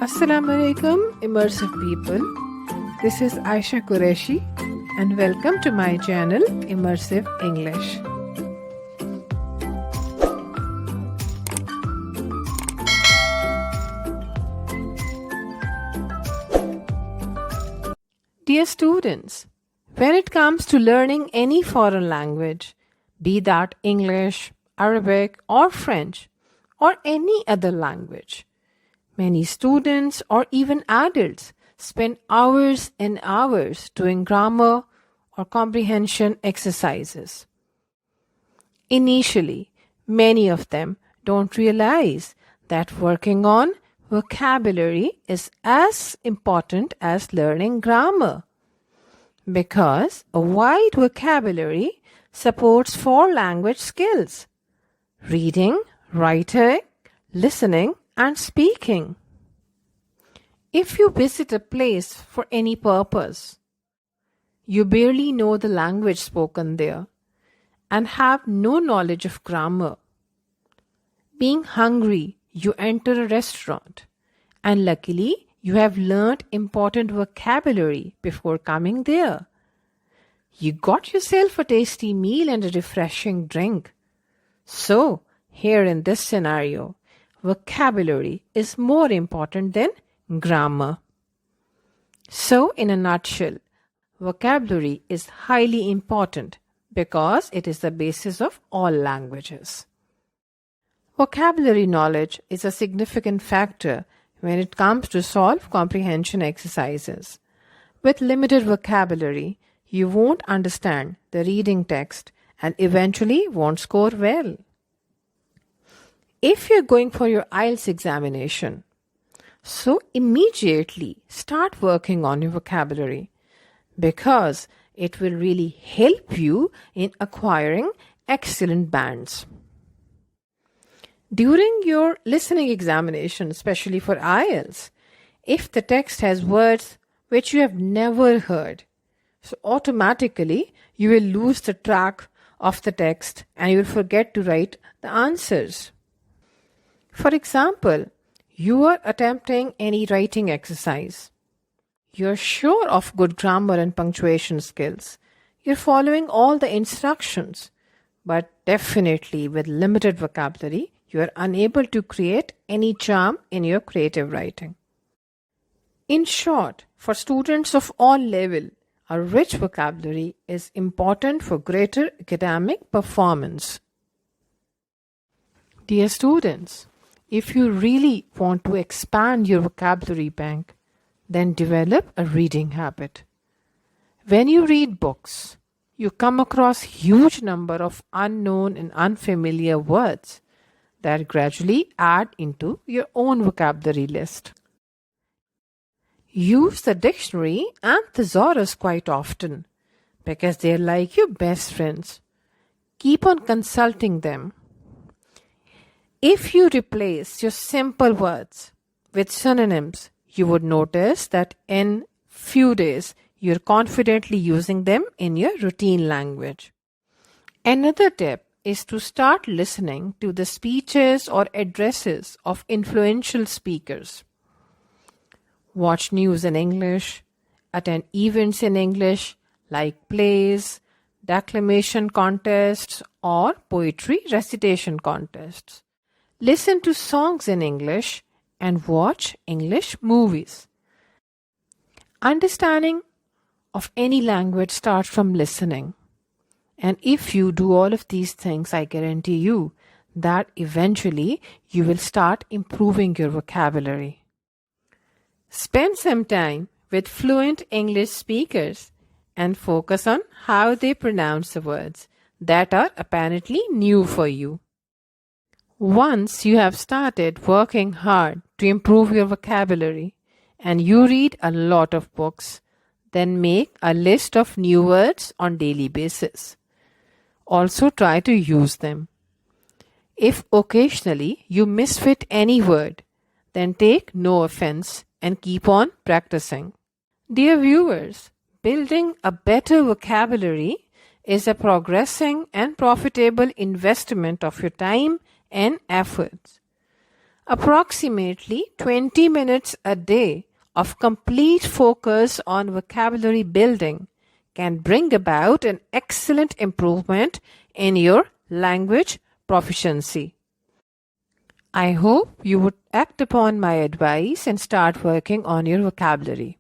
Assalamu alaikum, immersive people. This is Aisha Qureshi and welcome to my channel Immersive English. Dear students, when it comes to learning any foreign language, be that English, Arabic or French or any other language, many students or even adults spend hours and hours doing grammar or comprehension exercises. Initially, many of them don't realize that working on vocabulary is as important as learning grammar, because a wide vocabulary supports 4 language skills: reading, writing, listening, and speaking. If you visit a place for any purpose, you barely know the language spoken there and have no knowledge of grammar. Being hungry, you enter a restaurant, and luckily you have learnt important vocabulary before coming there. You got yourself a tasty meal and a refreshing drink. So, here in this scenario, vocabulary is more important than grammar. So, in a nutshell, vocabulary is highly important because it is the basis of all languages. Vocabulary knowledge is a significant factor when it comes to solve comprehension exercises. With limited vocabulary, you won't understand the reading text and eventually won't score well. If you're going for your IELTS examination, so immediately start working on your vocabulary, because it will really help you in acquiring excellent bands. During your listening examination, especially for IELTS, if the text has words which you have never heard, so automatically you will lose the track of the text and you will forget to write the answers. For example, you are attempting any writing exercise. You're sure of good grammar and punctuation skills. You're following all the instructions, but definitely with limited vocabulary, you are unable to create any charm in your creative writing. In short, for students of all levels, a rich vocabulary is important for greater academic performance. Dear students, if you really want to expand your vocabulary bank, then develop a reading habit. When you read books, you come across huge number of unknown and unfamiliar words that gradually add into your own vocabulary list. Use the dictionary and thesaurus quite often because they're like your best friends. Keep on consulting them. If you replace your simple words with synonyms, you would notice that in few days you're confidently using them in your routine language. Another tip is to start listening to the speeches or addresses of influential speakers. Watch news in English, attend events in English like plays, declamation contests, or poetry recitation contests. Listen to songs in English and watch English movies. Understanding of any language starts from listening. And if you do all of these things, I guarantee you that eventually you will start improving your vocabulary. Spend some time with fluent English speakers and focus on how they pronounce the words that are apparently new for you. Once you have started working hard to improve your vocabulary and you read a lot of books, then make a list of new words on daily basis. Also try to use them. If occasionally you misfit any word, then take no offense and keep on practicing. Dear viewers, building a better vocabulary is a progressing and profitable investment of your time and efforts. Approximately 20 minutes a day of complete focus on vocabulary building can bring about an excellent improvement in your language proficiency. I hope you would act upon my advice and start working on your vocabulary.